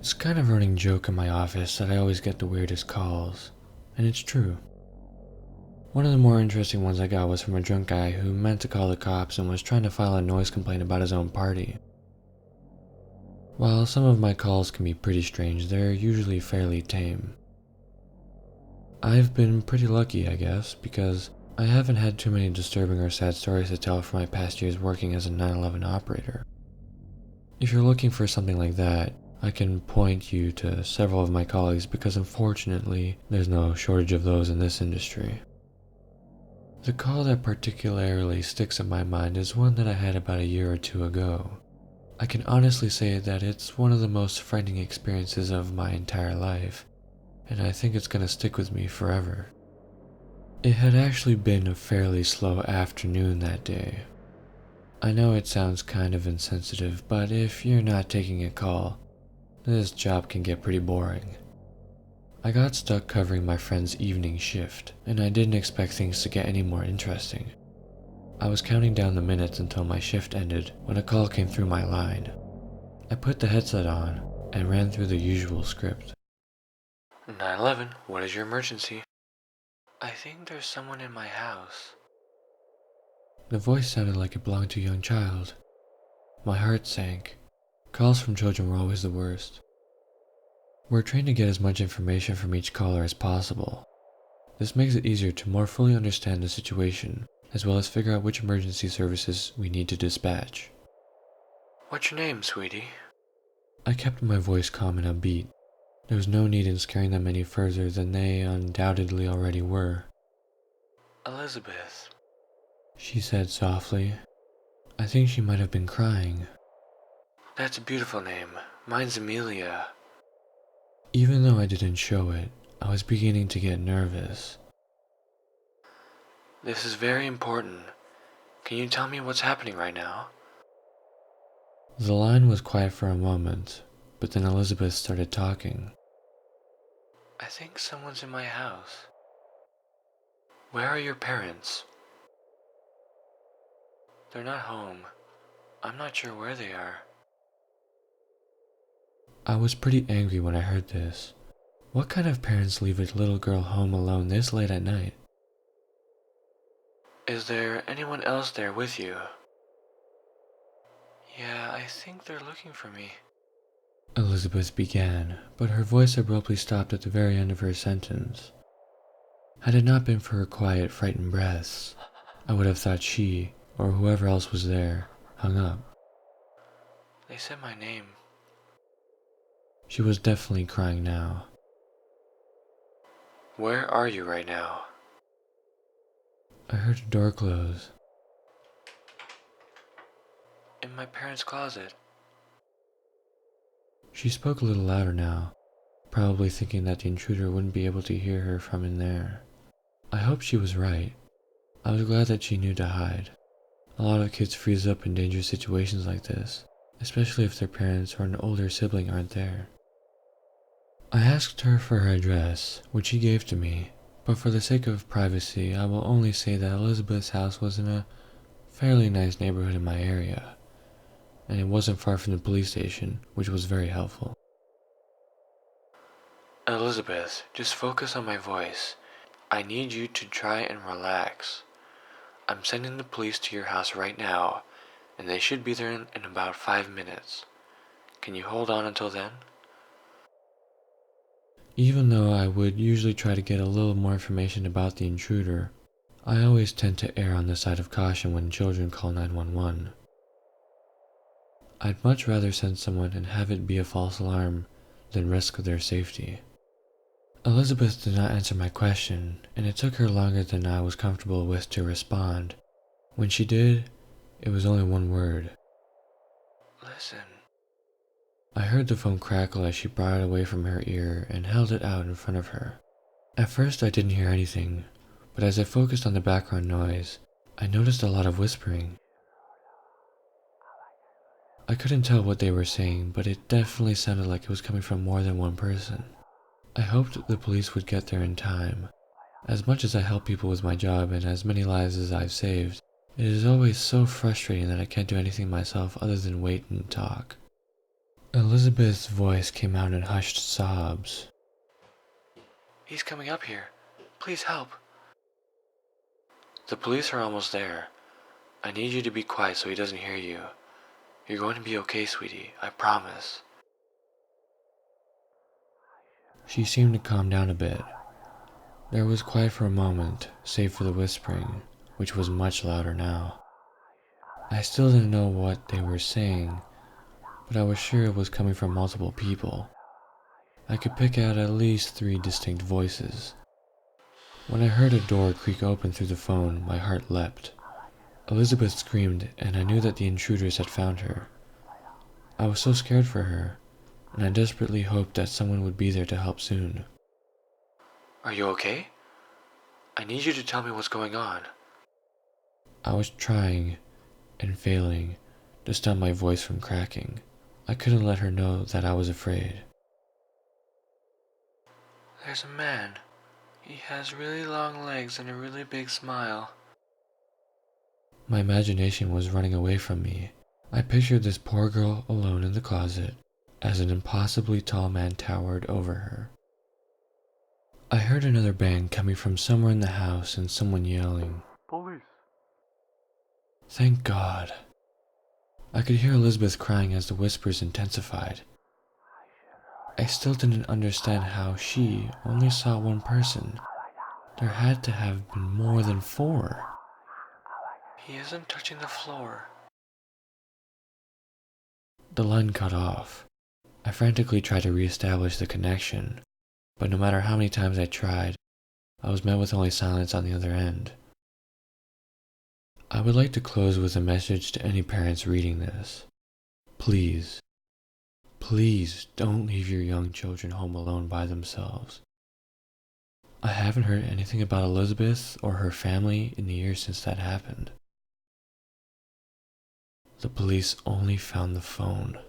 It's kind of a running joke in my office that I always get the weirdest calls, and it's true. One of the more interesting ones I got was from a drunk guy who meant to call the cops and was trying to file a noise complaint about his own party. While some of my calls can be pretty strange, they're usually fairly tame. I've been pretty lucky, I guess, because I haven't had too many disturbing or sad stories to tell from my past years working as a 911 operator. If you're looking for something like that, I can point you to several of my colleagues because unfortunately, there's no shortage of those in this industry. The call that particularly sticks in my mind is one that I had about a year or two ago. I can honestly say that it's one of the most frightening experiences of my entire life, and I think it's gonna stick with me forever. It had actually been a fairly slow afternoon that day. I know it sounds kind of insensitive, but if you're not taking a call, this job can get pretty boring. I got stuck covering my friend's evening shift, and I didn't expect things to get any more interesting. I was counting down the minutes until my shift ended when a call came through my line. I put the headset on and ran through the usual script. 911, what is your emergency? I think there's someone in my house. The voice sounded like it belonged to a young child. My heart sank. Calls from children were always the worst. We're trained to get as much information from each caller as possible. This makes it easier to more fully understand the situation, as well as figure out which emergency services we need to dispatch. What's your name, sweetie? I kept my voice calm and upbeat. There was no need in scaring them any further than they undoubtedly already were. Elizabeth, she said softly. I think she might have been crying. That's a beautiful name. Mine's Amelia. Even though I didn't show it, I was beginning to get nervous. This is very important. Can you tell me what's happening right now? The line was quiet for a moment, but then Elizabeth started talking. I think someone's in my house. Where are your parents? They're not home. I'm not sure where they are. I was pretty angry when I heard this. What kind of parents leave a little girl home alone this late at night? Is there anyone else there with you? Yeah, I think they're looking for me. Elizabeth began, but her voice abruptly stopped at the very end of her sentence. Had it not been for her quiet, frightened breaths, I would have thought she, or whoever else was there, hung up. They said my name. She was definitely crying now. Where are you right now? I heard a door close. In my parents' closet. She spoke a little louder now, probably thinking that the intruder wouldn't be able to hear her from in there. I hoped she was right. I was glad that she knew to hide. A lot of kids freeze up in dangerous situations like this, especially if their parents or an older sibling aren't there. I asked her for her address, which she gave to me, but for the sake of privacy, I will only say that Elizabeth's house was in a fairly nice neighborhood in my area, and it wasn't far from the police station, which was very helpful. Elizabeth, just focus on my voice. I need you to try and relax. I'm sending the police to your house right now, and they should be there in about 5 minutes. Can you hold on until then? Even though I would usually try to get a little more information about the intruder, I always tend to err on the side of caution when children call 911. I'd much rather send someone and have it be a false alarm than risk their safety. Elizabeth did not answer my question, and it took her longer than I was comfortable with to respond. When she did, it was only one word. Listen. I heard the phone crackle as she brought it away from her ear and held it out in front of her. At first I didn't hear anything, but as I focused on the background noise, I noticed a lot of whispering. I couldn't tell what they were saying, but it definitely sounded like it was coming from more than one person. I hoped the police would get there in time. As much as I help people with my job and as many lives as I've saved, it is always so frustrating that I can't do anything myself other than wait and talk. Elizabeth's voice came out in hushed sobs. "He's coming up here. Please help." "The police are almost there. I need you to be quiet so he doesn't hear you. You're going to be okay, sweetie. I promise." She seemed to calm down a bit. There was quiet for a moment, save for the whispering, which was much louder now. I still didn't know what they were saying, but I was sure it was coming from multiple people. I could pick out at least 3 distinct voices. When I heard a door creak open through the phone, my heart leapt. Elizabeth screamed, and I knew that the intruders had found her. I was so scared for her, and I desperately hoped that someone would be there to help soon. "Are you okay? I need you to tell me what's going on." I was trying, and failing, to stop my voice from cracking. I couldn't let her know that I was afraid. "There's a man. He has really long legs and a really big smile." My imagination was running away from me. I pictured this poor girl alone in the closet, as an impossibly tall man towered over her. I heard another bang coming from somewhere in the house and someone yelling, "Police!" Thank God. I could hear Elizabeth crying as the whispers intensified. I still didn't understand how she only saw one person. There had to have been more than 4. "He isn't touching the floor." The line cut off. I frantically tried to re-establish the connection, but no matter how many times I tried, I was met with only silence on the other end. I would like to close with a message to any parents reading this. Please, please don't leave your young children home alone by themselves. I haven't heard anything about Elizabeth or her family in the years since that happened. The police only found the phone.